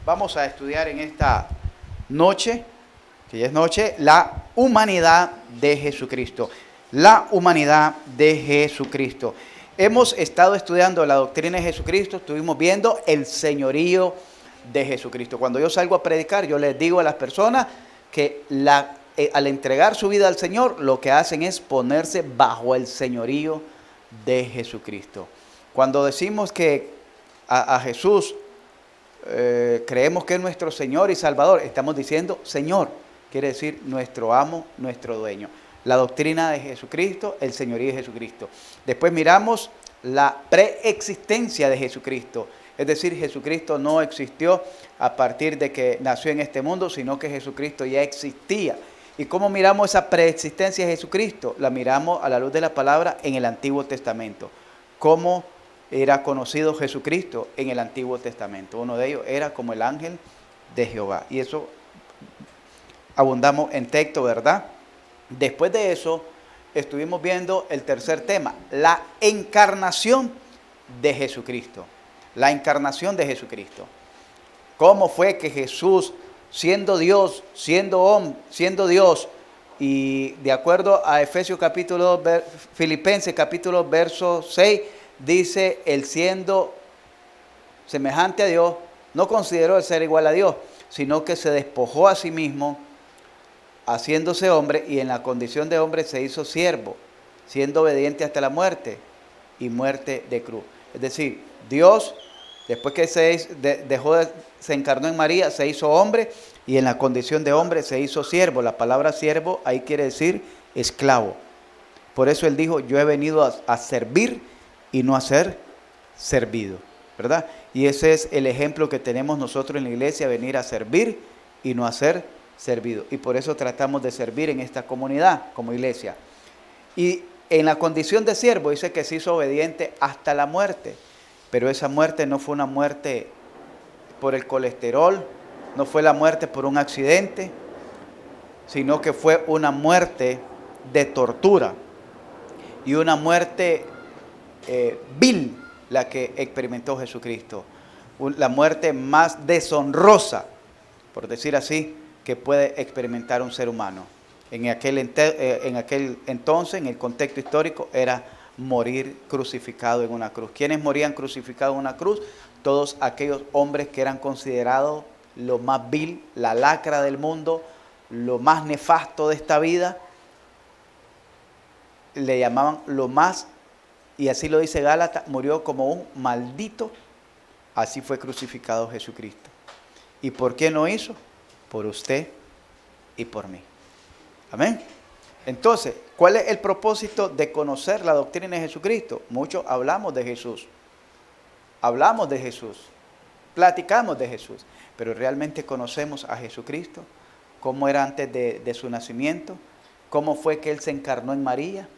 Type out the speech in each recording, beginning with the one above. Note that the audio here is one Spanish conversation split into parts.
vamos a estudiar en esta noche, que ya es noche, la humanidad de Jesucristo. La humanidad de Jesucristo. Hemos estado estudiando la doctrina de Jesucristo, estuvimos viendo el señorío de Jesucristo. Cuando yo salgo a predicar, yo les digo a las personas que al entregar su vida al Señor, lo que hacen es ponerse bajo el señorío de Jesucristo. Cuando decimos que a Jesús creemos que es nuestro Señor y Salvador, estamos diciendo Señor, quiere decir nuestro amo, nuestro dueño. La doctrina de Jesucristo, el señorío de Jesucristo. Después miramos la preexistencia de Jesucristo. Es decir, Jesucristo no existió a partir de que nació en este mundo, sino que Jesucristo ya existía. ¿Y cómo miramos esa preexistencia de Jesucristo? La miramos a la luz de la palabra en el Antiguo Testamento. ¿Cómo era conocido Jesucristo en el Antiguo Testamento? Uno de ellos era como el ángel de Jehová. Y eso abundamos en texto, ¿verdad? Después de eso, estuvimos viendo el tercer tema, la encarnación de Jesucristo. La encarnación de Jesucristo. ¿Cómo fue que Jesús, siendo Dios, siendo Dios, y de acuerdo a Efesios capítulo 2, Filipenses capítulo verso 6, dice, él siendo semejante a Dios, no consideró el ser igual a Dios, sino que se despojó a sí mismo, haciéndose hombre, y en la condición de hombre se hizo siervo, siendo obediente hasta la muerte, y muerte de cruz. Es decir, Dios, después que se encarnó en María, se hizo hombre, y en la condición de hombre se hizo siervo. La palabra siervo ahí quiere decir esclavo. Por eso él dijo, yo he venido a servir y no a ser servido, ¿verdad? Y ese es el ejemplo que tenemos nosotros en la iglesia, venir a servir y no a ser servido. Y por eso tratamos de servir en esta comunidad como iglesia. Y en la condición de siervo dice que se hizo obediente hasta la muerte. Pero esa muerte no fue una muerte por el colesterol, no fue la muerte por un accidente, sino que fue una muerte de tortura y una muerte vil la que experimentó Jesucristo. La muerte más deshonrosa, por decir así, que puede experimentar un ser humano. En aquel entonces, en el contexto histórico, era morir crucificado en una cruz. ¿Quiénes morían crucificados en una cruz? Todos aquellos hombres que eran considerados lo más vil, la lacra del mundo, lo más nefasto de esta vida, le llamaban lo más, y así lo dice Gálatas, murió como un maldito. Así fue crucificado Jesucristo. ¿Y por qué lo hizo? Por usted y por mí. Amén. Entonces, ¿cuál es el propósito de conocer la doctrina de Jesucristo? Muchos hablamos de Jesús. Hablamos de Jesús. Platicamos de Jesús. Pero realmente conocemos a Jesucristo. ¿Cómo era antes de su nacimiento? ¿Cómo fue que Él se encarnó en María?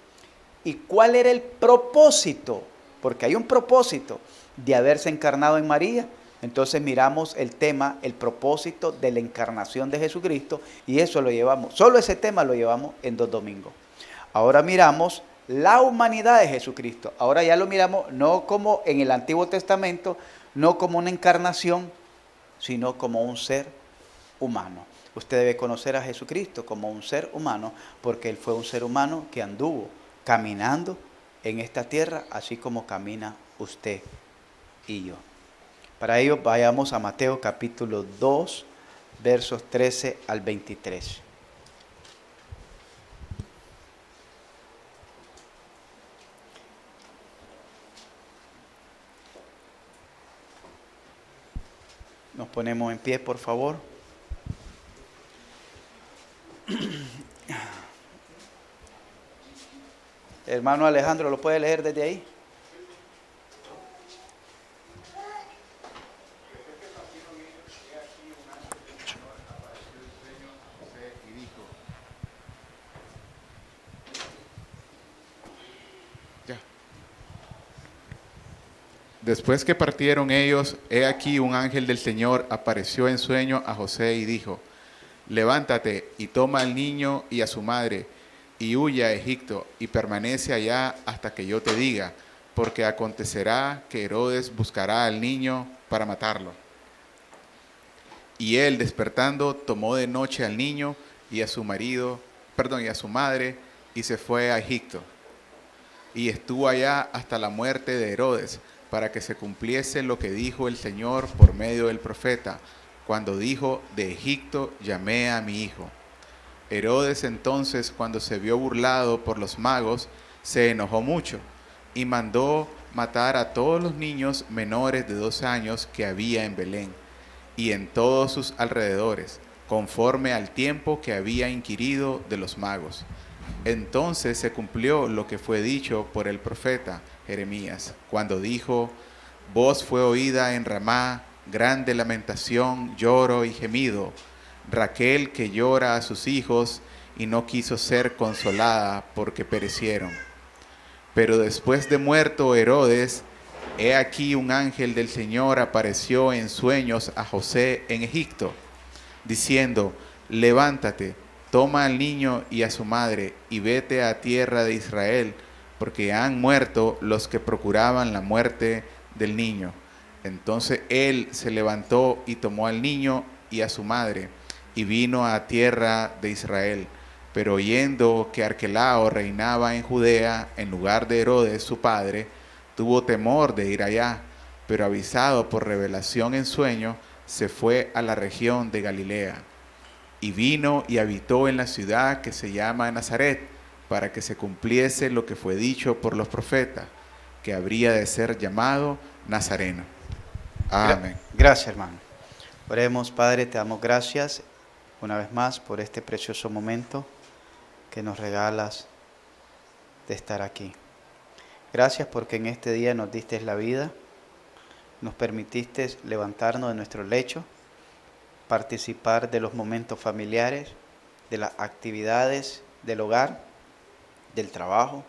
¿Y cuál era el propósito? Porque hay un propósito de haberse encarnado en María. Entonces miramos el tema, el propósito de la encarnación de Jesucristo, y eso lo llevamos, solo ese tema lo llevamos en 2 domingos. Ahora miramos la humanidad de Jesucristo. Ahora ya lo miramos no como en el Antiguo Testamento, no como una encarnación, sino como un ser humano. Usted debe conocer a Jesucristo como un ser humano, porque Él fue un ser humano que anduvo caminando en esta tierra, así como camina usted y yo. Para ello vayamos a Mateo capítulo 2, versos 13 al 23. Nos ponemos en pie, por favor. Hermano Alejandro, ¿lo puede leer desde ahí? Después que partieron ellos, he aquí un ángel del Señor apareció en sueño a José y dijo, levántate y toma al niño y a su madre y huye a Egipto y permanece allá hasta que yo te diga, porque acontecerá que Herodes buscará al niño para matarlo. Y él, despertando, tomó de noche al niño y a su y a su madre, y se fue a Egipto. Y estuvo allá hasta la muerte de Herodes, para que se cumpliese lo que dijo el Señor por medio del profeta, cuando dijo: de Egipto llamé a mi hijo. Herodes entonces, cuando se vio burlado por los magos, se enojó mucho y mandó matar a todos los niños menores de 2 años que había en Belén y en todos sus alrededores, conforme al tiempo que había inquirido de los magos. Entonces se cumplió lo que fue dicho por el profeta Jeremías, cuando dijo: voz fue oída en Ramá, grande lamentación, lloro y gemido, Raquel que llora a sus hijos y no quiso ser consolada porque perecieron. Pero después de muerto Herodes, he aquí un ángel del Señor apareció en sueños a José en Egipto, diciendo: levántate, toma al niño y a su madre, y vete a tierra de Israel, porque han muerto los que procuraban la muerte del niño. Entonces él se levantó y tomó al niño y a su madre, y vino a tierra de Israel. Pero oyendo que Arquelao reinaba en Judea en lugar de Herodes su padre, tuvo temor de ir allá, pero avisado por revelación en sueño, se fue a la región de Galilea. Y vino y habitó en la ciudad que se llama Nazaret, para que se cumpliese lo que fue dicho por los profetas, que habría de ser llamado Nazareno. Amén. Gracias, hermano. Oremos. Padre, te damos gracias una vez más por este precioso momento que nos regalas de estar aquí. Gracias porque en este día nos diste la vida, nos permitiste levantarnos de nuestro lecho, participar de los momentos familiares, de las actividades del hogar, del trabajo,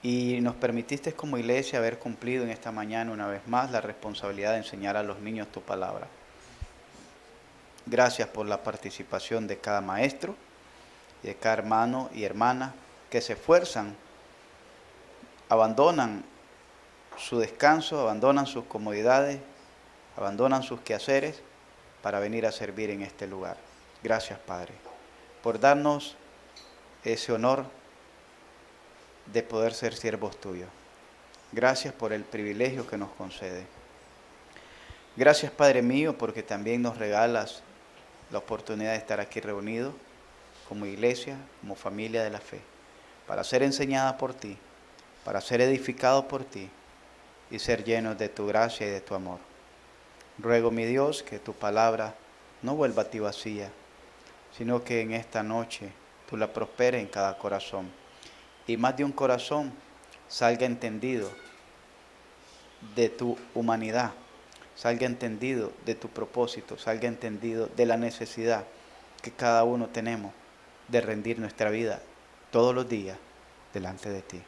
y nos permitiste como iglesia haber cumplido en esta mañana una vez más la responsabilidad de enseñar a los niños tu palabra. Gracias por la participación de cada maestro y de cada hermano y hermana que se esfuerzan, abandonan su descanso, abandonan sus comodidades, abandonan sus quehaceres para venir a servir en este lugar. Gracias, Padre, por darnos ese honor de poder ser siervos tuyos. Gracias por el privilegio que nos concede. Gracias, Padre mío, porque también nos regalas la oportunidad de estar aquí reunidos como iglesia, como familia de la fe, para ser enseñada por ti, para ser edificados por ti y ser llenos de tu gracia y de tu amor. Ruego, mi Dios, que tu palabra no vuelva a ti vacía, sino que en esta noche tú la prosperes en cada corazón. Y más de un corazón salga entendido de tu humanidad, salga entendido de tu propósito, salga entendido de la necesidad que cada uno tenemos de rendir nuestra vida todos los días delante de ti.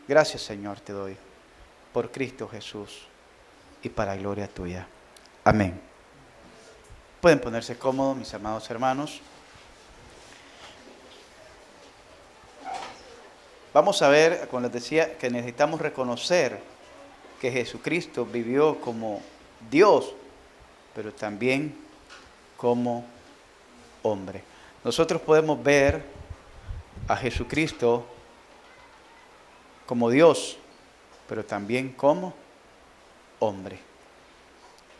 Gracias, Señor, te doy por Cristo Jesús y para gloria tuya. Amén. Pueden ponerse cómodos, mis amados hermanos. Vamos a ver, como les decía, que necesitamos reconocer que Jesucristo vivió como Dios, pero también como hombre. Nosotros podemos ver a Jesucristo como Dios, pero también como hombre.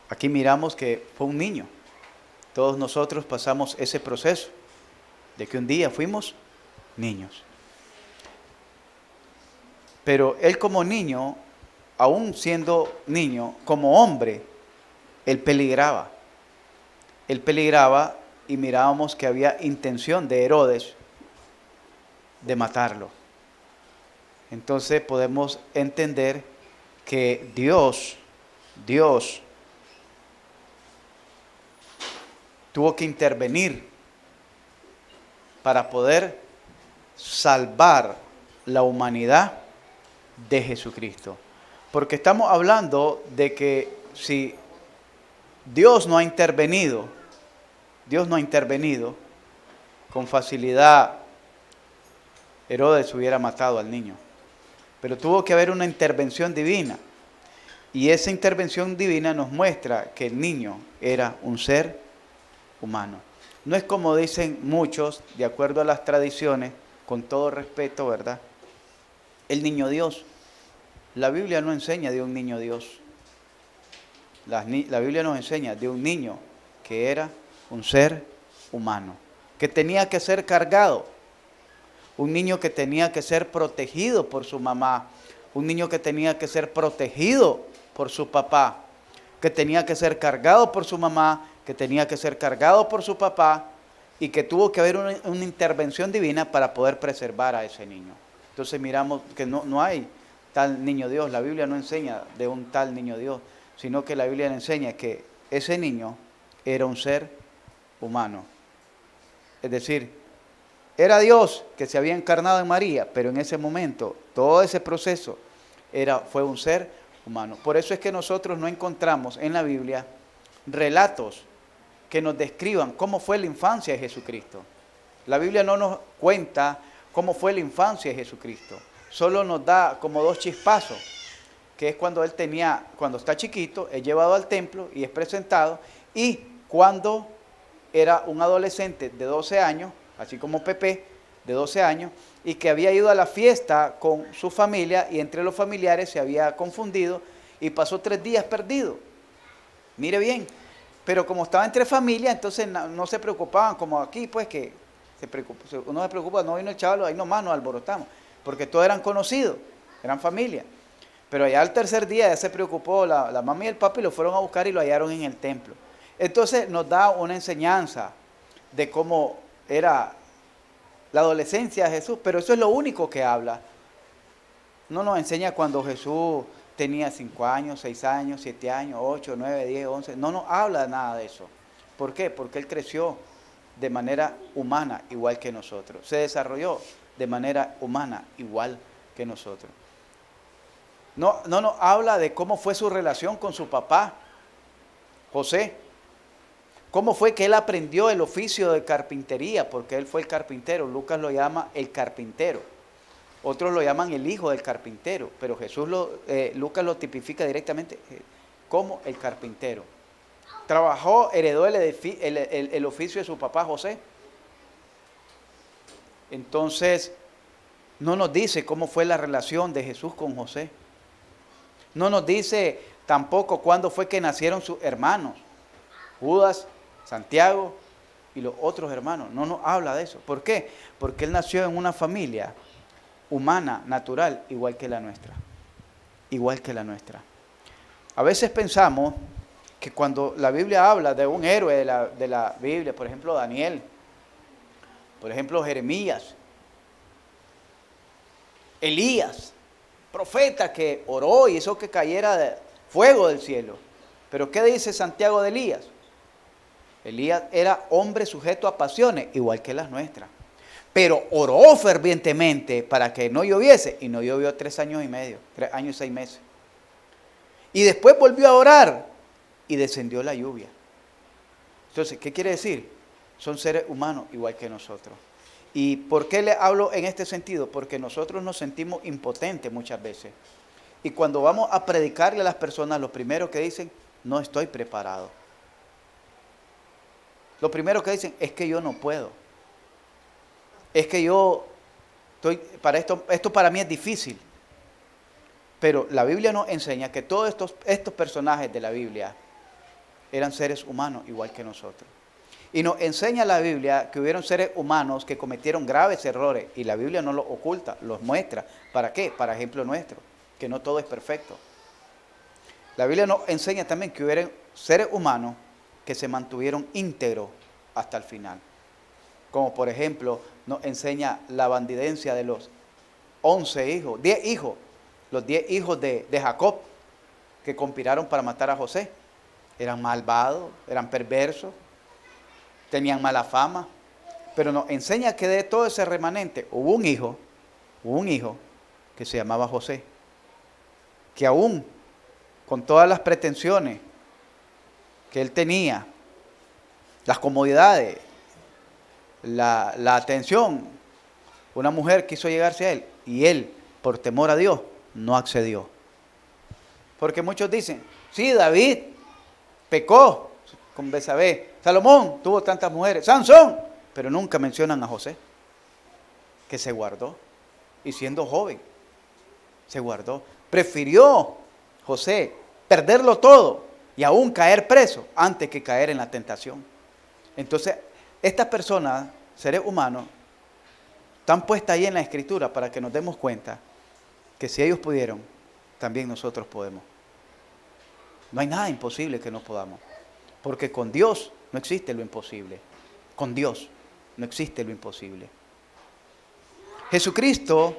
Aquí miramos que fue un niño. Todos nosotros pasamos ese proceso de que un día fuimos niños. Pero él como niño, aún siendo niño, como hombre, él peligraba. Él peligraba y mirábamos que había intención de Herodes de matarlo. Entonces podemos entender que Dios tuvo que intervenir para poder salvar la humanidad de Jesucristo. Porque estamos hablando de que si Dios no ha intervenido, con facilidad Herodes hubiera matado al niño. Pero tuvo que haber una intervención divina. Y esa intervención divina nos muestra que el niño era un ser humano. No es como dicen muchos, de acuerdo a las tradiciones, con todo respeto, ¿verdad? El niño Dios. La Biblia no enseña de un niño Dios. La Biblia nos enseña de un niño que era un ser humano, que tenía que ser cargado, un niño que tenía que ser protegido por su mamá, un niño que tenía que ser protegido por su papá, que tenía que ser cargado por su mamá, que tenía que ser cargado por su papá y que tuvo que haber una intervención divina para poder preservar a ese niño. Entonces miramos que no hay tal niño Dios, la Biblia no enseña de un tal niño Dios, sino que la Biblia enseña que ese niño era un ser humano. Es decir, era Dios que se había encarnado en María, pero en ese momento, todo ese proceso fue un ser humano. Por eso es que nosotros no encontramos en la Biblia relatos que nos describan cómo fue la infancia de Jesucristo. La Biblia no nos cuenta cómo fue la infancia de Jesucristo. Solo nos da como 2 chispazos, que es cuando cuando está chiquito, es llevado al templo y es presentado, y cuando era un adolescente de 12 años, así como Pepe, de 12 años, y que había ido a la fiesta con su familia y entre los familiares se había confundido y pasó 3 días perdido. Mire bien, pero como estaba entre familia, entonces no se preocupaban, como aquí pues que uno se preocupa, no vino el chaval, ahí nomás nos alborotamos, porque todos eran conocidos, eran familia. Pero allá al tercer día ya se preocupó la mamá y el papi, lo fueron a buscar y lo hallaron en el templo. Entonces nos da una enseñanza de cómo era la adolescencia de Jesús, pero eso es lo único que habla. No nos enseña cuando Jesús tenía 5 años, 6 años, 7 años, 8, 9, 10, 11. No nos habla nada de eso. ¿Por qué? Porque Él creció de manera humana igual que nosotros. Se desarrolló de manera humana igual que nosotros. No nos habla de cómo fue su relación con su papá, José. ¿Cómo fue que él aprendió el oficio de carpintería? Porque él fue el carpintero. Lucas lo llama el carpintero. Otros lo llaman el hijo del carpintero. Pero Lucas lo tipifica directamente como el carpintero. Trabajó, heredó el oficio de su papá José. Entonces, no nos dice cómo fue la relación de Jesús con José. No nos dice tampoco cuándo fue que nacieron sus hermanos, Judas, Santiago y los otros hermanos. No nos habla de eso. ¿Por qué? Porque él nació en una familia humana, natural, igual que la nuestra. Igual que la nuestra. A veces pensamos que cuando la Biblia habla de un héroe de la Biblia, por ejemplo Daniel, por ejemplo Jeremías, Elías, profeta que oró y hizo que cayera fuego del cielo. Pero ¿qué dice Santiago de Elías? Elías era hombre sujeto a pasiones, igual que las nuestras. Pero oró fervientemente para que no lloviese, y no llovió 3 años y medio, 3 años y 6 meses. Y después volvió a orar y descendió la lluvia. Entonces, ¿qué quiere decir? Son seres humanos igual que nosotros. ¿Y por qué le hablo en este sentido? Porque nosotros nos sentimos impotentes muchas veces. Y cuando vamos a predicarle a las personas, lo primero que dicen, no estoy preparado. Lo primero que dicen es que yo no puedo. Es que esto para mí es difícil. Pero la Biblia nos enseña que todos estos personajes de la Biblia eran seres humanos igual que nosotros. Y nos enseña la Biblia que hubieron seres humanos que cometieron graves errores y la Biblia no los oculta, los muestra. ¿Para qué? Para ejemplo nuestro, que no todo es perfecto. La Biblia nos enseña también que hubieron seres humanos que se mantuvieron íntegros hasta el final. Como por ejemplo nos enseña la bandidencia de los 11 hijos, 10 hijos, los 10 hijos de Jacob que conspiraron para matar a José. Eran malvados, eran perversos, tenían mala fama, pero nos enseña que de todo ese remanente hubo un hijo que se llamaba José, que aún con todas las pretensiones que él tenía, las comodidades, la atención, una mujer quiso llegarse a él y él, por temor a Dios, no accedió. Porque muchos dicen, sí, David pecó con Betsabé, Salomón tuvo tantas mujeres, Sansón, pero nunca mencionan a José, que se guardó, y siendo joven, se guardó. Prefirió José perderlo todo y aún caer preso antes que caer en la tentación. Entonces, estas personas, seres humanos, están puestas ahí en la Escritura para que nos demos cuenta que si ellos pudieron, también nosotros podemos. No hay nada imposible que no podamos, porque con Dios no existe lo imposible. Con Dios no existe lo imposible. Jesucristo,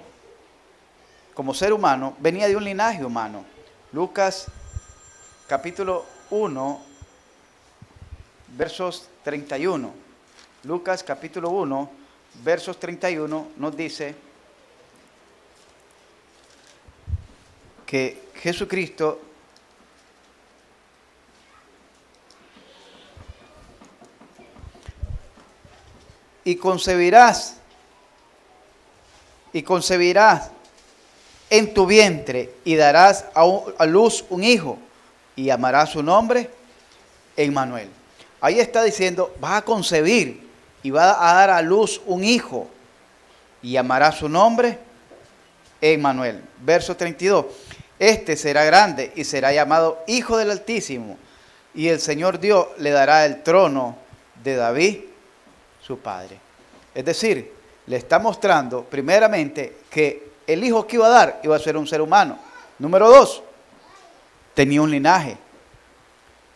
como ser humano, venía de un linaje humano. Lucas capítulo 1, versos 31. Lucas capítulo 1, versos 31 nos dice que Jesucristo y concebirás en tu vientre y darás a luz un hijo y llamarás su nombre Emmanuel. Ahí está diciendo, vas a concebir y vas a dar a luz un hijo y llamarás su nombre Emmanuel. Verso 32. Este será grande y será llamado Hijo del Altísimo, y el Señor Dios le dará el trono de David, su padre. Es decir, le está mostrando primeramente que el hijo que iba a dar iba a ser un ser humano. Número 2, tenía un linaje.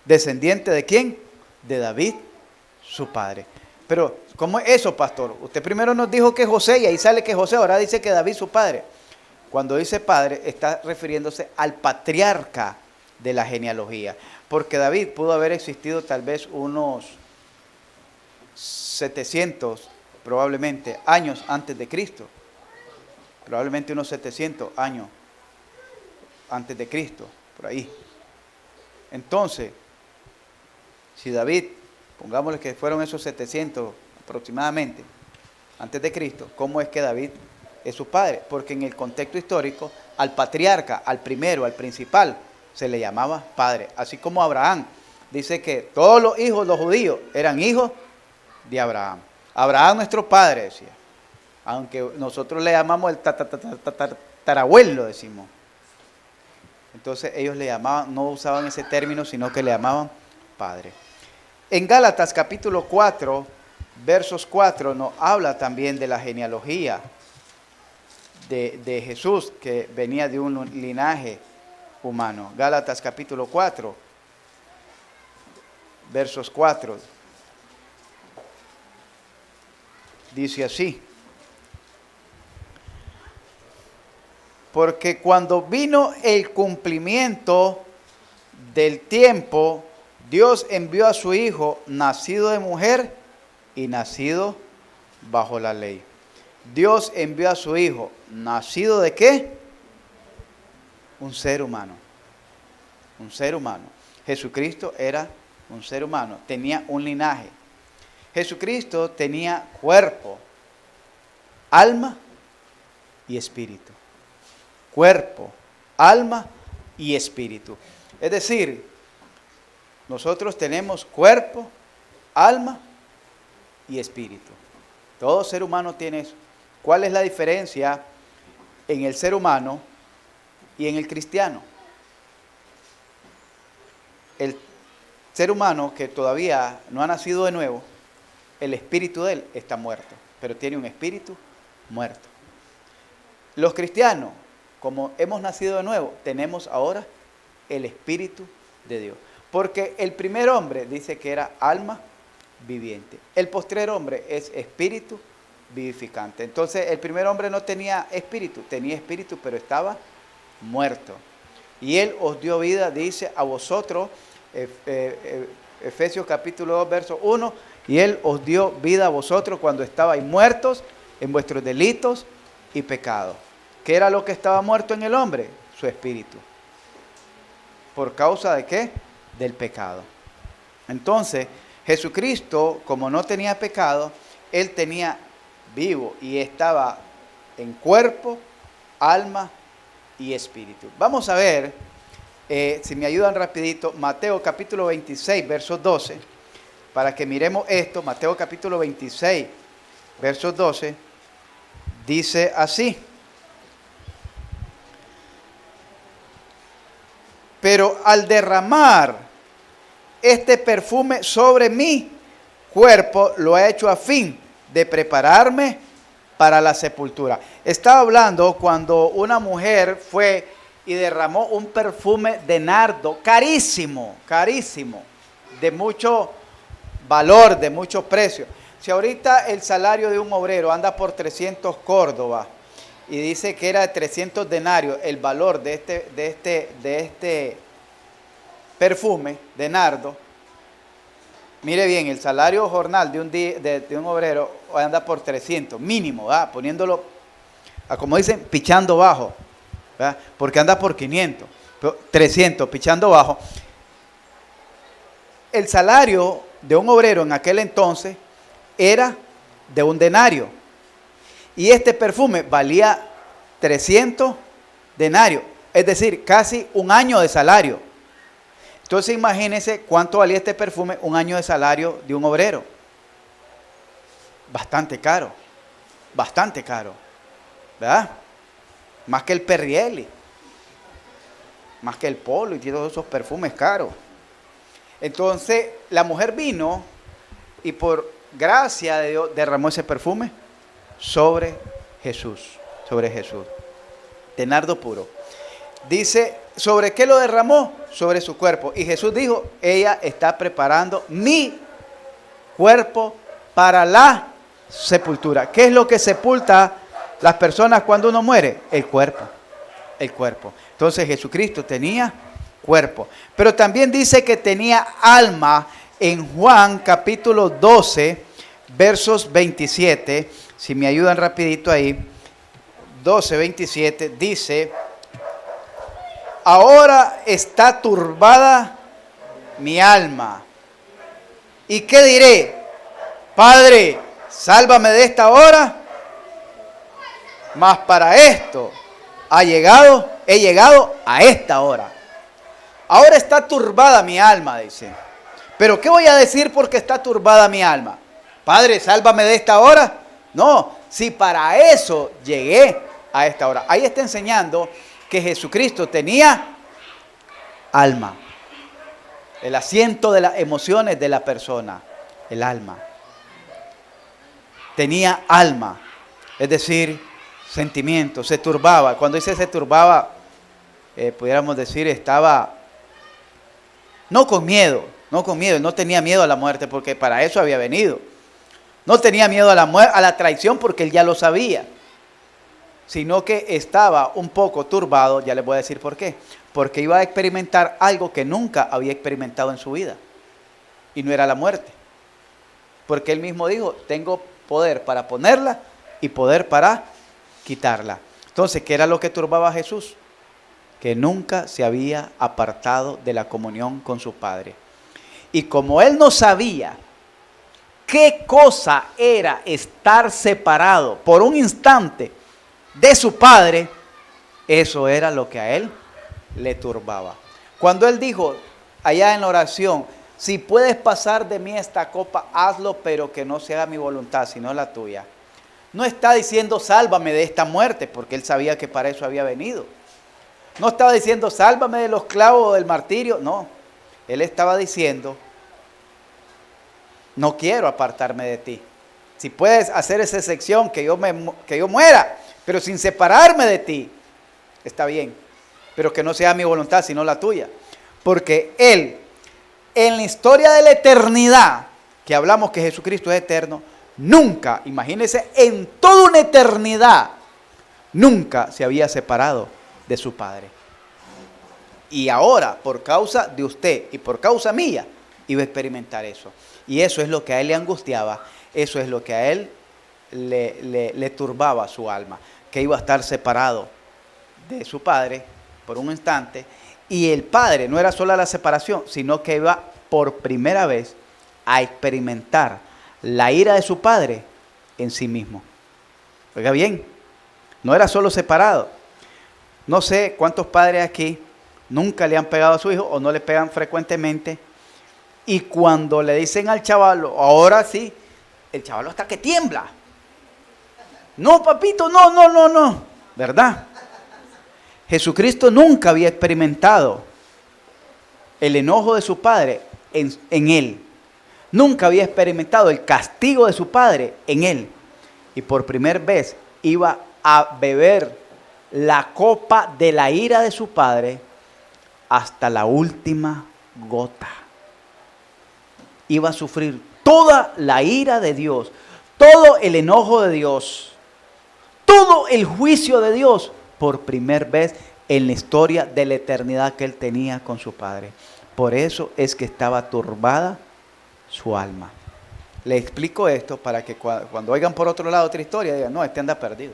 ¿Descendiente de quién? De David, su padre. Pero, ¿cómo es eso, pastor? Usted primero nos dijo que José, y ahí sale que José, ahora dice que David, su padre. Cuando dice padre, está refiriéndose al patriarca de la genealogía. Porque David pudo haber existido tal vez unos 700, probablemente, años antes de Cristo. Probablemente unos 700 años antes de Cristo, por ahí. Entonces, si David, pongámosle que fueron esos 700 aproximadamente, antes de Cristo, ¿cómo es que David es su padre? Porque en el contexto histórico, al patriarca, al primero, al principal, se le llamaba padre. Así como Abraham, dice que todos los hijos, los judíos, eran hijos de Abraham. Abraham nuestro padre, decía. Aunque nosotros le llamamos el tatarabuelo, decimos. Entonces ellos le llamaban, no usaban ese término, sino que le llamaban padre. En Gálatas capítulo 4, versos 4, nos habla también de la genealogía de Jesús, que venía de un linaje humano. Gálatas capítulo 4, versos 4. Dice así: porque cuando vino el cumplimiento del tiempo, Dios envió a su Hijo, nacido de mujer y nacido bajo la ley. Dios envió a su Hijo, nacido de ¿qué? Un ser humano. Un ser humano. Jesucristo era un ser humano, tenía un linaje. Jesucristo tenía cuerpo, alma y espíritu. Cuerpo, alma y espíritu. Es decir, nosotros tenemos cuerpo, alma y espíritu. Todo ser humano tiene eso. ¿Cuál es la diferencia en el ser humano y en el cristiano? El ser humano que todavía no ha nacido de nuevo, el espíritu de él está muerto, pero tiene un espíritu muerto. Los cristianos, como hemos nacido de nuevo, tenemos ahora el espíritu de Dios. Porque el primer hombre dice que era alma viviente. El postrer hombre es espíritu vivificante. Entonces el primer hombre no tenía espíritu pero estaba muerto. Y él os dio vida, dice, a vosotros, Efesios capítulo 2, verso 1, y él os dio vida a vosotros cuando estabais muertos en vuestros delitos y pecados. ¿Qué era lo que estaba muerto en el hombre? Su espíritu. ¿Por causa de qué? Del pecado. Entonces, Jesucristo, como no tenía pecado, él tenía vivo y estaba en cuerpo, alma y espíritu. Vamos a ver Si me ayudan rapidito, Mateo capítulo 26, versos 12, para que miremos esto. Mateo capítulo 26, versos 12, dice así: pero al derramar este perfume sobre mi cuerpo, lo ha hecho a fin de prepararme para la sepultura. Estaba hablando cuando una mujer fue y derramó un perfume de nardo carísimo, carísimo, de mucho valor, de mucho precio. Si ahorita el salario de un obrero anda por 300 córdobas y dice que era de 300 denarios el valor de este perfume de nardo, mire bien, el salario jornal de un obrero anda por 300, mínimo, ¿verdad? Poniéndolo, como dicen, pichando bajo, ¿verdad? Porque anda por 500, pero 300, pichando bajo. El salario de un obrero en aquel entonces era de un denario. Y este perfume valía 300 denarios, es decir, casi un año de salario. Entonces imagínense cuánto valía este perfume, un año de salario de un obrero. Bastante caro, ¿verdad? Más que el Perrielli, más que el Polo y todos esos perfumes caros. Entonces la mujer vino y por gracia de Dios derramó ese perfume sobre Jesús, de nardo puro. Dice, ¿sobre qué lo derramó? Sobre su cuerpo. Y Jesús dijo, ella está preparando mi cuerpo para la sepultura. ¿Qué es lo que sepulta las personas cuando uno muere? El cuerpo. Entonces Jesucristo tenía cuerpo. Pero también dice que tenía alma en Juan capítulo 12, versos 27. Si me ayudan rapidito ahí. 12, 27 dice: ahora está turbada mi alma. ¿Y qué diré? Padre, sálvame de esta hora. Mas para esto he llegado a esta hora. Ahora está turbada mi alma, dice. ¿Pero qué voy a decir porque está turbada mi alma? Padre, sálvame de esta hora. No, si para eso llegué a esta hora. Ahí está enseñando que Jesucristo tenía alma. El asiento de las emociones de la persona, el alma. Tenía alma, es decir, sentimiento, se turbaba. Cuando dice se turbaba, pudiéramos decir, estaba no con miedo, no tenía miedo a la muerte porque para eso había venido. No tenía miedo a la traición porque él ya lo sabía, sino que estaba un poco turbado. Ya les voy a decir por qué. Porque iba a experimentar algo que nunca había experimentado en su vida, y no era la muerte. Porque él mismo dijo, tengo poder para ponerla y poder para quitarla. Entonces, ¿qué era lo que turbaba a Jesús? Que nunca se había apartado de la comunión con su Padre. Y como él no sabía qué cosa era estar separado por un instante de su Padre, eso era lo que a él le turbaba. Cuando él dijo allá en la oración, si puedes pasar de mí esta copa, hazlo, pero que no se haga mi voluntad, sino la tuya. No está diciendo sálvame de esta muerte, porque él sabía que para eso había venido. No estaba diciendo sálvame de los clavos o del martirio, no. Él estaba diciendo, no quiero apartarme de ti. Si puedes hacer esa excepción, que yo muera, pero sin separarme de ti, está bien. Pero que no sea mi voluntad, sino la tuya. Porque él, en la historia de la eternidad, que hablamos que Jesucristo es eterno, nunca, imagínense, en toda una eternidad, nunca se había separado de su Padre. Y ahora, por causa de usted y por causa mía, iba a experimentar eso. Y eso es lo que a él le angustiaba, eso es lo que a él le turbaba su alma, que iba a estar separado de su Padre por un instante. Y el Padre no era solo la separación, sino que iba por primera vez a experimentar la ira de su Padre en sí mismo. Oiga bien, no era solo separado. No sé cuántos padres aquí nunca le han pegado a su hijo o no le pegan frecuentemente. Y cuando le dicen al chavalo, ahora sí, el chavalo hasta que tiembla. No, papito, no, ¿verdad? Jesucristo nunca había experimentado el enojo de su padre en él. Nunca había experimentado el castigo de su padre en él. Y por primera vez iba a beber la copa de la ira de su padre hasta la última gota. Iba a sufrir toda la ira de Dios, todo el enojo de Dios, todo el juicio de Dios por primera vez en la historia de la eternidad que él tenía con su padre. Por eso es que estaba turbada su alma. Le explico esto para que cuando oigan por otro lado otra historia digan, no, este anda perdido,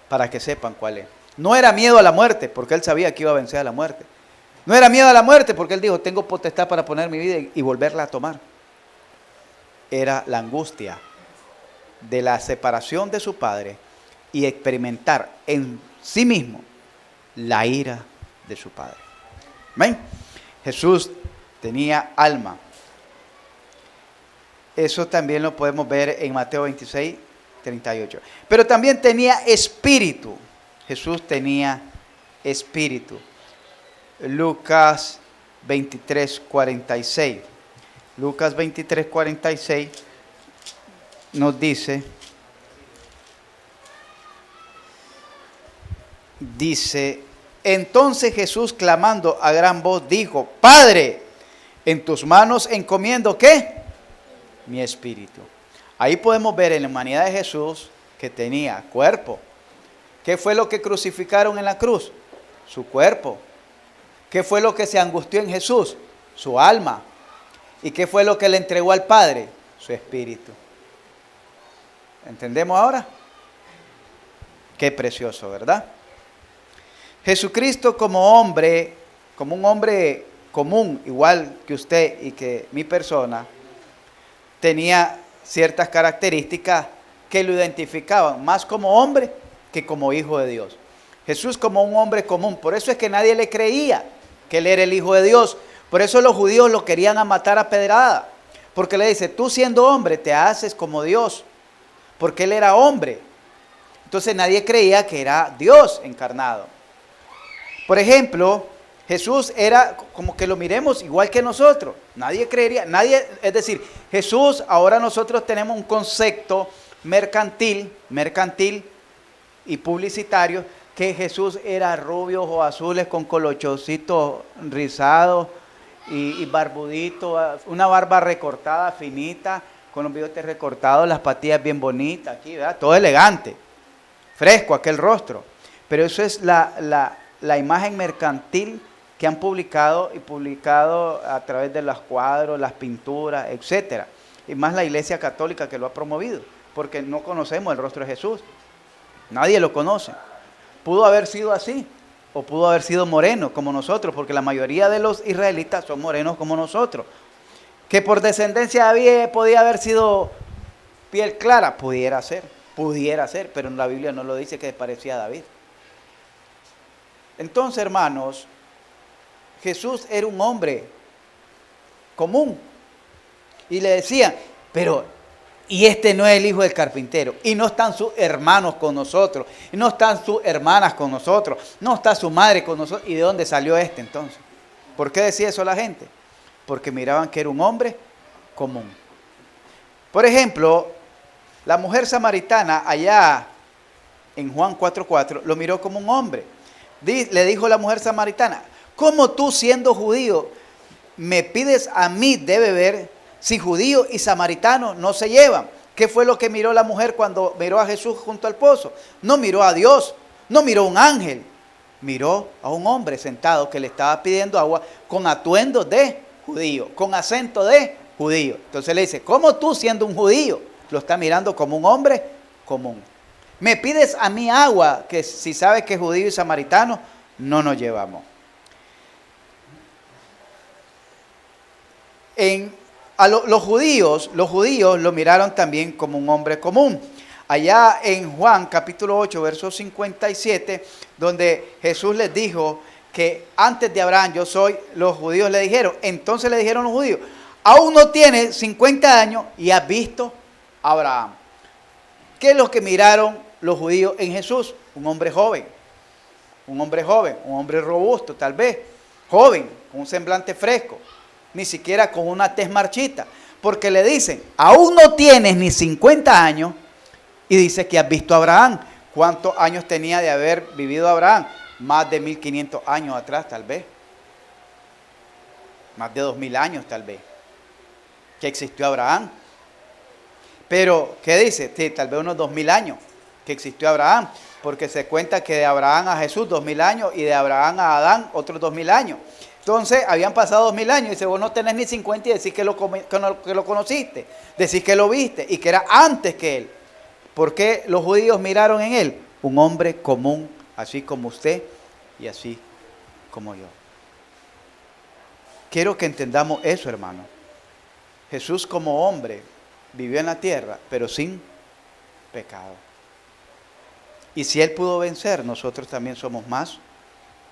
para que sepan cuál es. No era miedo a la muerte, porque él sabía que iba a vencer a la muerte. No era miedo a la muerte, porque él dijo, tengo potestad para poner mi vida y volverla a tomar. Era la angustia de la separación de su padre y experimentar en sí mismo la ira de su padre. ¿Ven? Jesús tenía alma. Eso también lo podemos ver en Mateo 26, 38. Pero también tenía espíritu. Jesús tenía espíritu. Lucas 23, 46. Lucas 23, 46 nos dice, entonces Jesús clamando a gran voz dijo, Padre, en tus manos encomiendo, ¿qué? Mi espíritu. Ahí podemos ver en la humanidad de Jesús que tenía cuerpo. ¿Qué fue lo que crucificaron en la cruz? Su cuerpo. ¿Qué fue lo que se angustió en Jesús? Su alma. ¿Y qué fue lo que le entregó al Padre? Su espíritu. ¿Entendemos ahora? Qué precioso, ¿verdad? Jesucristo como hombre, como un hombre común, igual que usted y que mi persona, tenía ciertas características que lo identificaban más como hombre que como hijo de Dios. Jesús como un hombre común, por eso es que nadie le creía que él era el hijo de Dios. Por eso los judíos lo querían matar a pedrada, porque le dice, tú siendo hombre te haces como Dios, porque él era hombre. Entonces nadie creía que era Dios encarnado. Por ejemplo, Jesús era como que lo miremos igual que nosotros. Nadie creería, es decir, Jesús, ahora nosotros tenemos un concepto mercantil y publicitario, que Jesús era rubio, ojos azules, con colochocitos rizados y barbudito, una barba recortada, finita, con los bigotes recortados, las patillas bien bonitas, aquí, ¿verdad? Todo elegante, fresco aquel rostro. Pero eso es la imagen mercantil que han publicado a través de los cuadros, las pinturas, etcétera. Y más la Iglesia Católica que lo ha promovido, porque no conocemos el rostro de Jesús. Nadie lo conoce. Pudo haber sido así, o pudo haber sido moreno como nosotros, porque la mayoría de los israelitas son morenos como nosotros. Que por descendencia podía haber sido piel clara, pudiera ser, pero en la Biblia no lo dice que parecía a David. Entonces, hermanos, Jesús era un hombre común. Y le decían, pero y este no es el hijo del carpintero, y no están sus hermanos con nosotros, y no están sus hermanas con nosotros, no está su madre con nosotros. ¿Y de dónde salió este entonces? ¿Por qué decía eso la gente? Porque miraban que era un hombre común. Por ejemplo, la mujer samaritana allá en Juan 4:4 lo miró como un hombre. Le dijo la mujer samaritana, ¿cómo tú siendo judío me pides a mí de beber si judío y samaritano no se llevan? ¿Qué fue lo que miró la mujer cuando miró a Jesús junto al pozo? No miró a Dios, no miró a un ángel, miró a un hombre sentado que le estaba pidiendo agua con atuendo de judío, con acento de judío. Entonces le dice, ¿cómo tú siendo un judío lo está mirando como un hombre común? Me pides a mí agua, que si sabes que judío y samaritano no nos llevamos. Los judíos lo miraron también como un hombre común. Allá en Juan capítulo 8, verso 57, donde Jesús les dijo que antes de Abraham yo soy, los judíos le dijeron. Entonces le dijeron los judíos, aún no tienes 50 años y has visto a Abraham. ¿Qué es lo que miraron los judíos en Jesús? Un hombre joven, un hombre robusto tal vez, joven, con un semblante fresco, ni siquiera con una tez marchita, porque le dicen, aún no tienes ni 50 años y dice que has visto a Abraham. ¿Cuántos años tenía de haber vivido Abraham? Más de 1500 años atrás tal vez, más de 2000 años tal vez, que existió Abraham. Pero, ¿qué dice? Sí, tal vez unos 2000 años que existió Abraham, porque se cuenta que de Abraham a Jesús 2000 años y de Abraham a Adán otros 2000 años. Entonces, habían pasado 2000 años y dice, vos no tenés ni 50 y decís que lo conociste, decís que lo viste y que era antes que él. ¿Por qué los judíos miraron en él? Un hombre común, así como usted y así como yo. Quiero que entendamos eso, hermano. Jesús como hombre vivió en la tierra, pero sin pecado. Y si Él pudo vencer, nosotros también somos más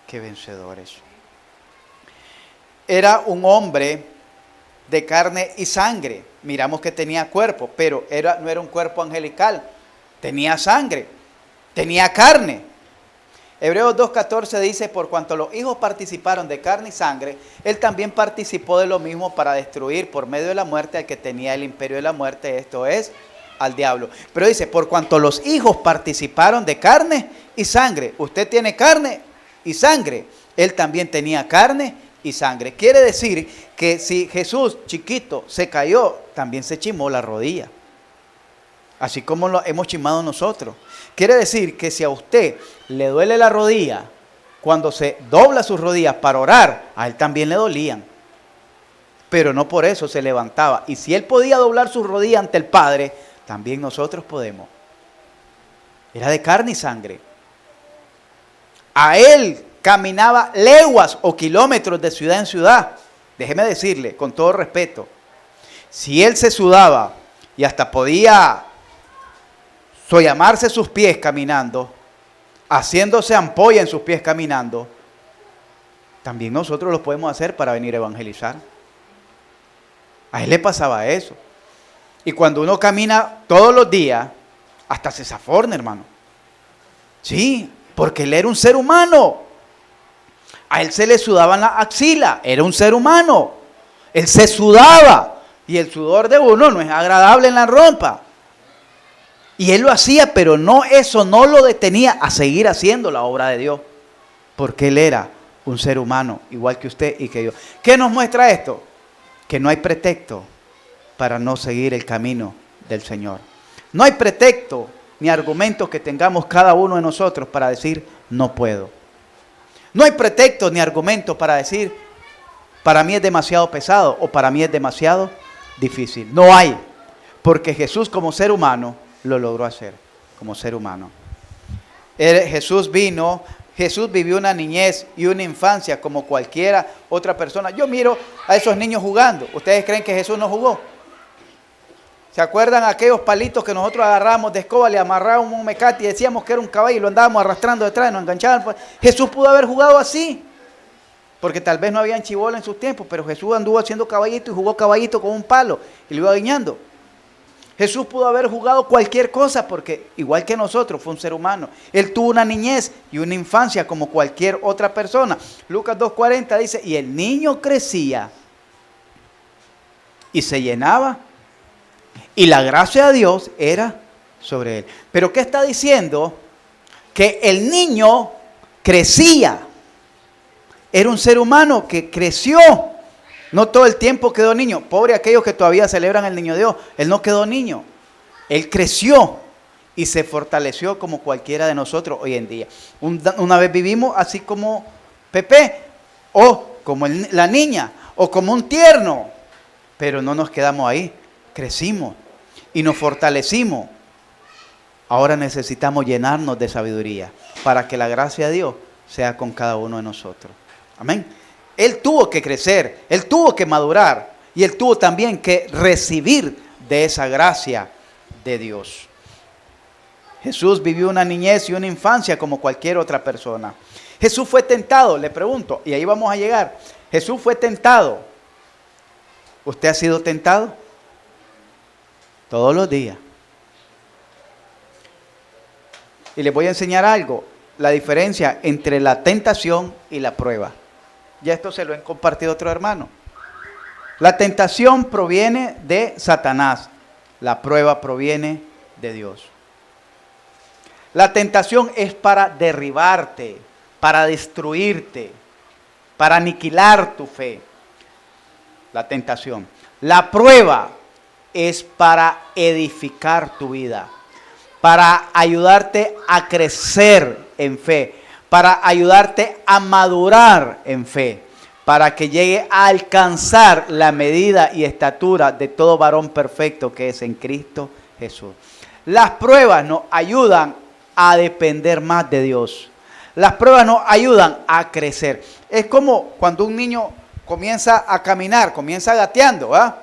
que vencedores. Era un hombre de carne y sangre. Miramos que tenía cuerpo, pero no era un cuerpo angelical. Tenía sangre, tenía carne. Hebreos 2:14 dice, por cuanto los hijos participaron de carne y sangre, Él también participó de lo mismo para destruir por medio de la muerte al que tenía el imperio de la muerte, esto es, al diablo. Pero dice, por cuanto los hijos participaron de carne y sangre, usted tiene carne y sangre, Él también tenía carne y sangre. Quiere decir que si Jesús chiquito se cayó, también se chimó la rodilla, así como lo hemos chimado nosotros. Quiere decir que si a usted le duele la rodilla, cuando se dobla sus rodillas para orar, a él también le dolían. Pero no por eso se levantaba. Y si él podía doblar sus rodillas ante el Padre, también nosotros podemos. Era de carne y sangre. A él caminaba leguas o kilómetros de ciudad en ciudad. Déjeme decirle, con todo respeto, si él se sudaba y hasta podía llamarse sus pies caminando, haciéndose ampolla en sus pies caminando, también nosotros lo podemos hacer para venir a evangelizar. A él le pasaba eso. Y cuando uno camina todos los días, hasta se zaforna, hermano. Sí, porque él era un ser humano. A él se le sudaban las axilas, era un ser humano. Él se sudaba y el sudor de uno no es agradable en la ropa. Y él lo hacía, pero eso no lo detenía a seguir haciendo la obra de Dios. Porque él era un ser humano, igual que usted y que yo. ¿Qué nos muestra esto? Que no hay pretexto para no seguir el camino del Señor. No hay pretexto ni argumentos que tengamos cada uno de nosotros para decir, no puedo. No hay pretexto ni argumentos para decir, para mí es demasiado pesado o para mí es demasiado difícil. No hay, porque Jesús como ser humano lo logró hacer como ser humano. Jesús vivió una niñez y una infancia como cualquiera otra persona. Yo miro a esos niños jugando. ¿Ustedes creen que Jesús no jugó? ¿Se acuerdan aquellos palitos que nosotros agarrábamos de escoba, le amarrábamos un mecate y decíamos que era un caballo y lo andábamos arrastrando detrás y nos enganchaban? Jesús pudo haber jugado así, porque tal vez no habían chibola en sus tiempos, pero Jesús anduvo haciendo caballito y jugó caballito con un palo y lo iba guiñando. Jesús pudo haber jugado cualquier cosa porque igual que nosotros fue un ser humano. Él tuvo una niñez y una infancia como cualquier otra persona. Lucas 2:40 dice, y el niño crecía y se llenaba y la gracia de Dios era sobre él. Pero ¿qué está diciendo? Que el niño crecía. Era un ser humano que creció. No todo el tiempo quedó niño. Pobre aquellos que todavía celebran el niño Dios. Él no quedó niño. Él creció y se fortaleció como cualquiera de nosotros hoy en día. Una vez vivimos así como Pepe, o como la niña, o como un tierno. Pero no nos quedamos ahí. Crecimos y nos fortalecimos. Ahora necesitamos llenarnos de sabiduría para que la gracia de Dios sea con cada uno de nosotros. Amén. Él tuvo que crecer, él tuvo que madurar y él tuvo también que recibir de esa gracia de Dios. Jesús vivió una niñez y una infancia como cualquier otra persona. Jesús fue tentado, le pregunto, y ahí vamos a llegar. Jesús fue tentado. ¿Usted ha sido tentado? Todos los días. Y les voy a enseñar algo, la diferencia entre la tentación y la prueba. Ya esto se lo he compartido a otro hermano. La tentación proviene de Satanás, la prueba proviene de Dios. La tentación es para derribarte, para destruirte, para aniquilar tu fe. La tentación. La prueba es para edificar tu vida, para ayudarte a crecer en fe, para ayudarte a madurar en fe, para que llegue a alcanzar la medida y estatura de todo varón perfecto que es en Cristo Jesús. Las pruebas nos ayudan a depender más de Dios. Las pruebas nos ayudan a crecer. Es como cuando un niño comienza a caminar, comienza gateando, ¿verdad?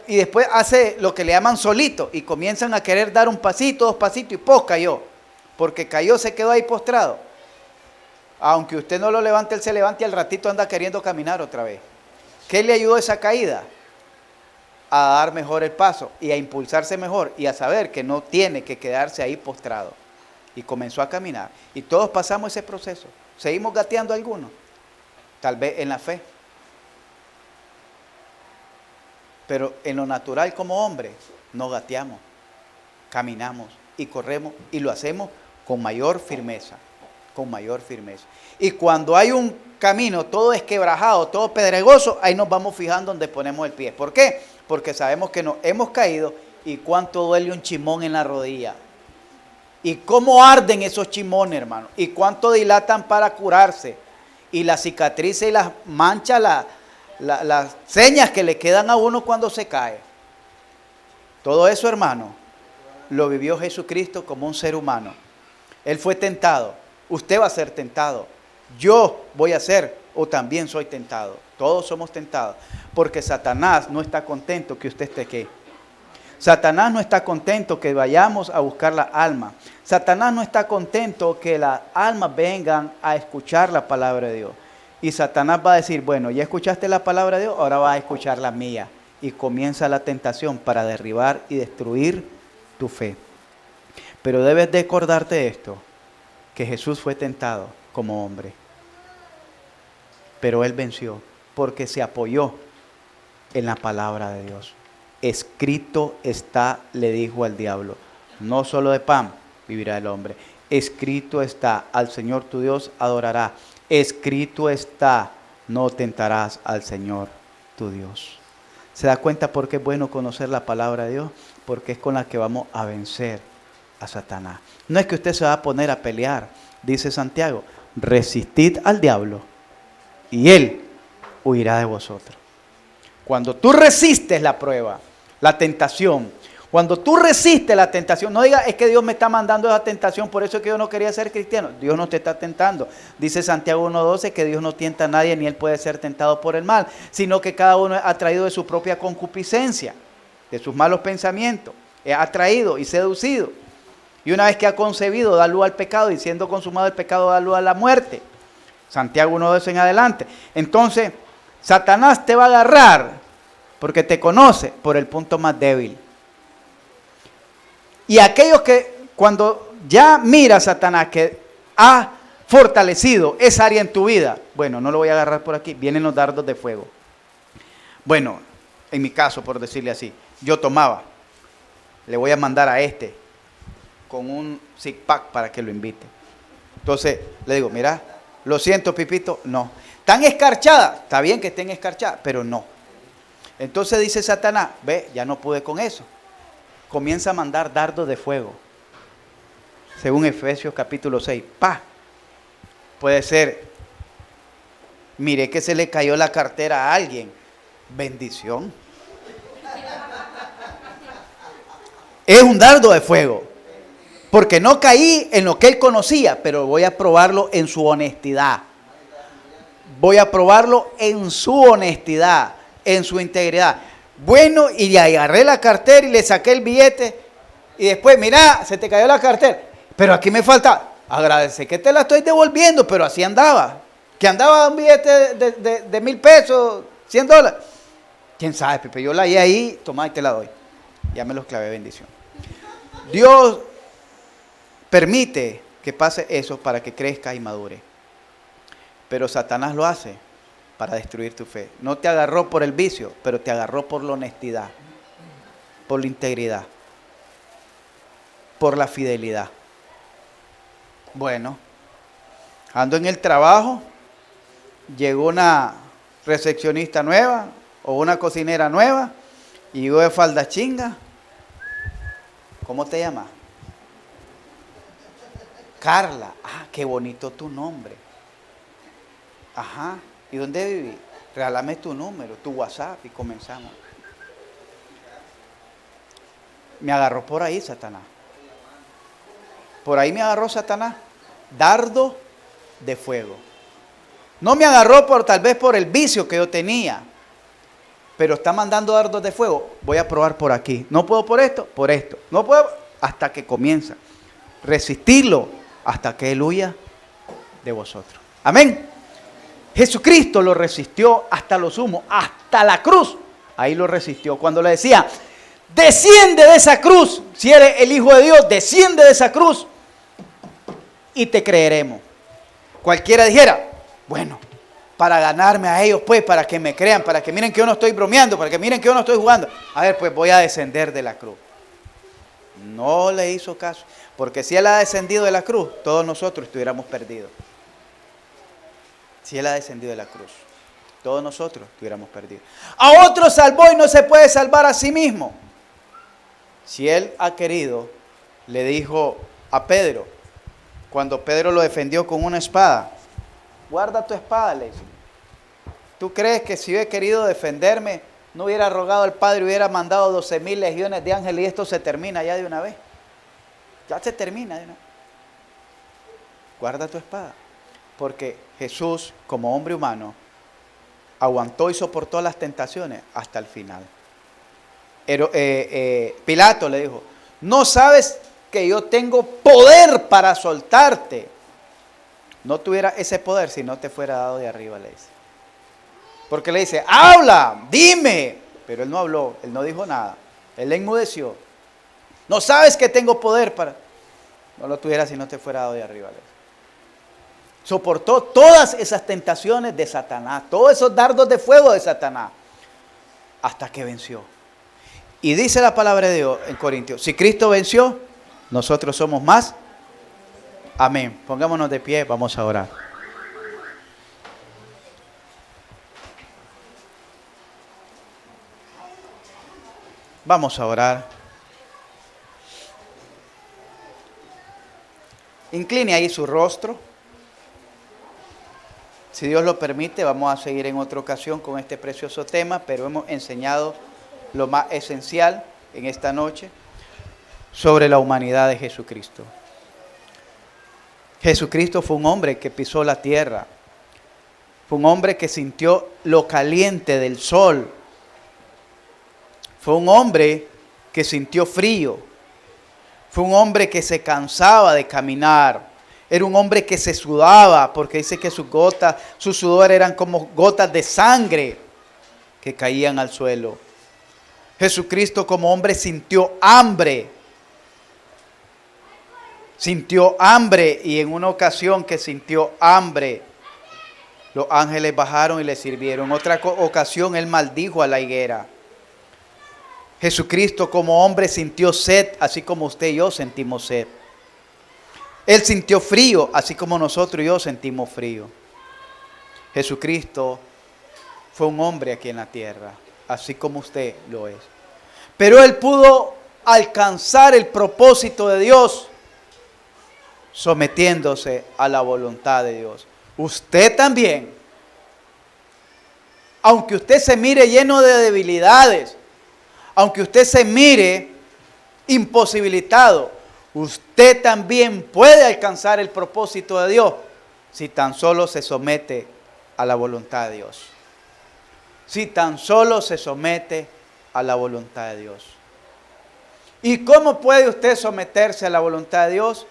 Y después hace lo que le llaman solito y comienzan a querer dar un pasito, 2 pasitos y cayó. Porque cayó, se quedó ahí postrado. Aunque usted no lo levante, él se levanta y al ratito anda queriendo caminar otra vez. ¿Qué le ayudó esa caída? A dar mejor el paso y a impulsarse mejor y a saber que no tiene que quedarse ahí postrado. Y comenzó a caminar. Y todos pasamos ese proceso. ¿Seguimos gateando algunos? Tal vez en la fe. Pero en lo natural como hombres, no gateamos, caminamos y corremos y lo hacemos con mayor firmeza, con mayor firmeza. Y cuando hay un camino todo esquebrajado, todo pedregoso, ahí nos vamos fijando donde ponemos el pie. ¿Por qué? Porque sabemos que nos hemos caído y cuánto duele un chimón en la rodilla. Y cómo arden esos chimones, hermano. Y cuánto dilatan para curarse. Y las cicatrices y las manchas, las señas que le quedan a uno cuando se cae. Todo eso, hermano, lo vivió Jesucristo como un ser humano. Él fue tentado. Usted va a ser tentado. Yo voy a ser o también soy tentado. Todos somos tentados. Porque Satanás no está contento que usted esté aquí. Satanás no está contento que vayamos a buscar la alma. Satanás no está contento que las almas vengan a escuchar la palabra de Dios. Y Satanás va a decir, bueno, ya escuchaste la palabra de Dios, ahora vas a escuchar la mía. Y comienza la tentación para derribar y destruir tu fe. Pero debes de acordarte de esto, que Jesús fue tentado como hombre. Pero Él venció porque se apoyó en la palabra de Dios. Escrito está, le dijo al diablo, no solo de pan vivirá el hombre. Escrito está, al Señor tu Dios adorará. Escrito está, no tentarás al Señor tu Dios. ¿Se da cuenta por qué es bueno conocer la palabra de Dios? Porque es con la que vamos a vencer a Satanás. No es que usted se va a poner a pelear, dice Santiago, resistid al diablo y él huirá de vosotros. Cuando tú resistes la prueba, la tentación, cuando tú resistes la tentación, no digas, es que Dios me está mandando esa tentación, por eso es que yo no quería ser cristiano. Dios no te está tentando. Dice Santiago 1:12 que Dios no tienta a nadie, ni él puede ser tentado por el mal, sino que cada uno es atraído de su propia concupiscencia, de sus malos pensamientos, es atraído y seducido. Y una vez que ha concebido, da luz al pecado, y siendo consumado el pecado, da luz a la muerte. Santiago 1:12 en adelante. Entonces, Satanás te va a agarrar porque te conoce por el punto más débil. Y aquellos que cuando ya mira a Satanás que ha fortalecido esa área en tu vida, bueno, no lo voy a agarrar por aquí, vienen los dardos de fuego. Bueno, en mi caso, por decirle así, yo tomaba, le voy a mandar a este con un six pack para que lo invite. Entonces le digo, mira, lo siento, Pipito, no. ¿Están escarchadas? Está bien que estén escarchadas, pero no. Entonces dice Satanás, ve, ya no pude con eso. Comienza a mandar dardos de fuego. Según Efesios capítulo 6. ¡Pah! Puede ser, mire que se le cayó la cartera a alguien. Bendición. Es un dardo de fuego. Porque no caí en lo que él conocía, pero voy a probarlo en su honestidad. Voy a probarlo en su honestidad, en su integridad. Bueno, y le agarré la cartera y le saqué el billete. Y después, mira, se te cayó la cartera. Pero aquí me falta. Agradece que te la estoy devolviendo, pero así andaba. Que andaba un billete de 1,000 pesos, $100. ¿Quién sabe, Pepe? Yo la hallé ahí, toma y te la doy. Ya me los clavé, bendición. Dios permite que pase eso para que crezca y madure. Pero Satanás lo hace para destruir tu fe. No te agarró por el vicio, pero te agarró por la honestidad, por la integridad, por la fidelidad. Bueno, ando en el trabajo, llegó una recepcionista nueva o una cocinera nueva y yo de falda chinga. ¿Cómo te llamas? Carla. Ah, qué bonito tu nombre. Ajá. ¿Y dónde viví? Regálame tu número, tu WhatsApp y comenzamos. Me agarró por ahí Satanás. Por ahí me agarró Satanás. Dardo de fuego. No me agarró tal vez por el vicio que yo tenía. Pero está mandando dardos de fuego. Voy a probar por aquí. No puedo por esto, por esto. No puedo hasta que comienza. Resistirlo hasta que Él huya de vosotros. Amén. Jesucristo lo resistió hasta lo sumo, hasta la cruz. Ahí lo resistió. Cuando le decía, desciende de esa cruz. Si eres el Hijo de Dios, desciende de esa cruz y te creeremos. Cualquiera dijera, bueno, para ganarme a ellos, pues, para que me crean, para que miren que yo no estoy bromeando, para que miren que yo no estoy jugando. A ver, pues voy a descender de la cruz. No le hizo caso, porque si Él ha descendido de la cruz, todos nosotros estuviéramos perdidos. Si Él ha descendido de la cruz, todos nosotros estuviéramos perdidos. A otro salvó y no se puede salvar a sí mismo. Si Él ha querido, le dijo a Pedro, cuando Pedro lo defendió con una espada, guarda tu espada, le dice. ¿Tú crees que si yo he querido defenderme, no hubiera rogado al Padre, hubiera mandado 12,000 legiones de ángeles y esto se termina ya de una vez? Ya se termina de una vez. Guarda tu espada. Porque Jesús, como hombre humano, aguantó y soportó las tentaciones hasta el final. Pilato le dijo, ¿no sabes que yo tengo poder para soltarte? No tuviera ese poder si no te fuera dado de arriba, le dice. Porque le dice, habla, dime. Pero él no habló, él no dijo nada. Él enmudeció. No sabes que tengo poder para... No lo tuviera si no te fuera dado de arriba, le dice. Soportó todas esas tentaciones de Satanás, todos esos dardos de fuego de Satanás, hasta que venció. Y dice la palabra de Dios en Corintios, si Cristo venció, nosotros somos más. Amén. Pongámonos de pie, vamos a orar. Vamos a orar. Incline ahí su rostro. Si Dios lo permite, vamos a seguir en otra ocasión con este precioso tema, pero hemos enseñado lo más esencial en esta noche sobre la humanidad de Jesucristo. Jesucristo fue un hombre que pisó la tierra, fue un hombre que sintió lo caliente del sol, fue un hombre que sintió frío, fue un hombre que se cansaba de caminar. Era un hombre que se sudaba, porque dice que sus gotas, su sudor eran como gotas de sangre que caían al suelo. Jesucristo como hombre sintió hambre. Sintió hambre y en una ocasión que sintió hambre, los ángeles bajaron y le sirvieron. En otra ocasión él maldijo a la higuera. Jesucristo como hombre sintió sed, así como usted y yo sentimos sed. Él sintió frío, así como nosotros y yo sentimos frío. Jesucristo fue un hombre aquí en la tierra, así como usted lo es. Pero Él pudo alcanzar el propósito de Dios sometiéndose a la voluntad de Dios. Usted también, aunque usted se mire lleno de debilidades, aunque usted se mire imposibilitado, usted también puede alcanzar el propósito de Dios si tan solo se somete a la voluntad de Dios. Si tan solo se somete a la voluntad de Dios. ¿Y cómo puede usted someterse a la voluntad de Dios?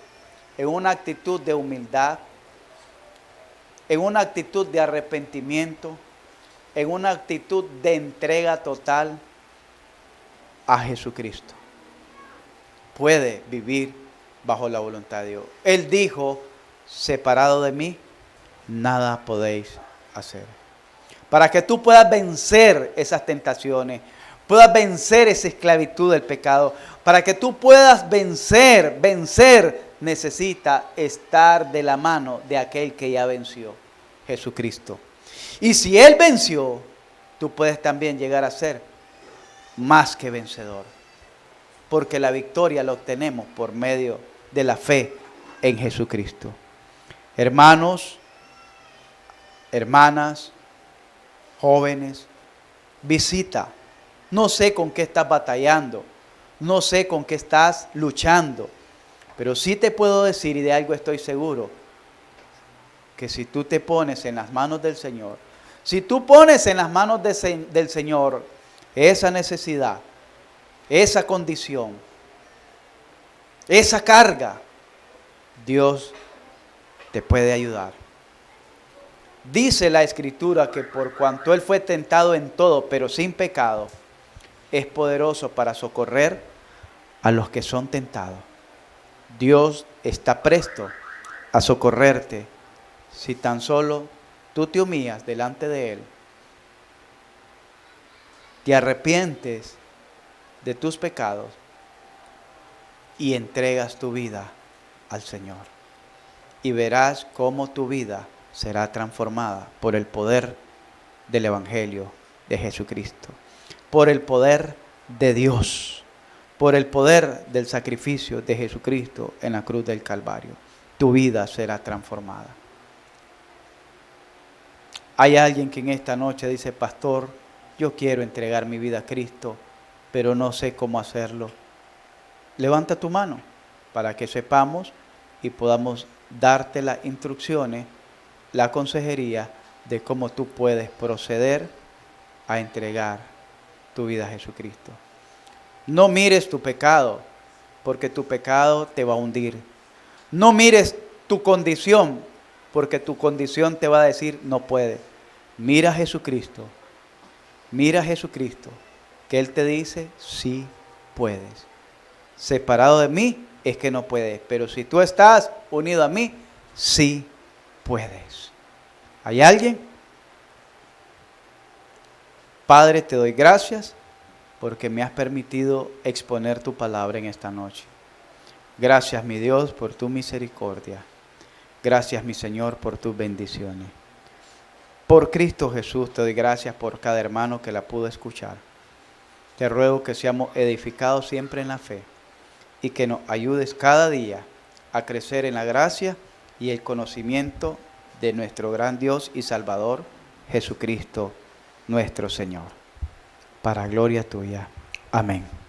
en una actitud de humildad, en una actitud de arrepentimiento, en una actitud de entrega total a Jesucristo, puede vivir bajo la voluntad de Dios. Él dijo, separado de mí, nada podéis hacer. Para que tú puedas vencer esas tentaciones, puedas vencer esa esclavitud del pecado, para que tú puedas vencer, necesita estar de la mano de aquel que ya venció, Jesucristo. Y si Él venció, tú puedes también llegar a ser más que vencedor, porque la victoria la obtenemos por medio de la fe en Jesucristo. Hermanos, hermanas, jóvenes, visita. No sé con qué estás batallando, no sé con qué estás luchando, pero sí te puedo decir, y de algo estoy seguro, que si tú te pones en las manos del Señor, si tú pones en las manos del Señor esa necesidad, esa condición, esa carga, Dios te puede ayudar. Dice la Escritura que por cuanto Él fue tentado en todo, pero sin pecado, es poderoso para socorrer a los que son tentados. Dios está presto a socorrerte si tan solo tú te humillas delante de Él, te arrepientes de tus pecados y entregas tu vida al Señor. Y verás cómo tu vida será transformada por el poder del Evangelio de Jesucristo, por el poder de Dios, por el poder del sacrificio de Jesucristo en la cruz del Calvario. Tu vida será transformada. Hay alguien que en esta noche dice, pastor, yo quiero entregar mi vida a Cristo, pero no sé cómo hacerlo. Levanta tu mano para que sepamos y podamos darte las instrucciones, la consejería de cómo tú puedes proceder a entregar tu vida a Jesucristo. No mires tu pecado, porque tu pecado te va a hundir. No mires tu condición, porque tu condición te va a decir no puedes. Mira a Jesucristo, que Él te dice sí puedes. Separado de mí es que no puedes, pero si tú estás unido a mí, sí puedes. ¿Hay alguien? Padre, te doy gracias porque me has permitido exponer tu palabra en esta noche. Gracias, mi Dios, por tu misericordia. Gracias, mi Señor, por tus bendiciones. Por Cristo Jesús te doy gracias por cada hermano que la pudo escuchar. Te ruego que seamos edificados siempre en la fe y que nos ayudes cada día a crecer en la gracia y el conocimiento de nuestro gran Dios y Salvador, Jesucristo, nuestro Señor. Para gloria tuya. Amén.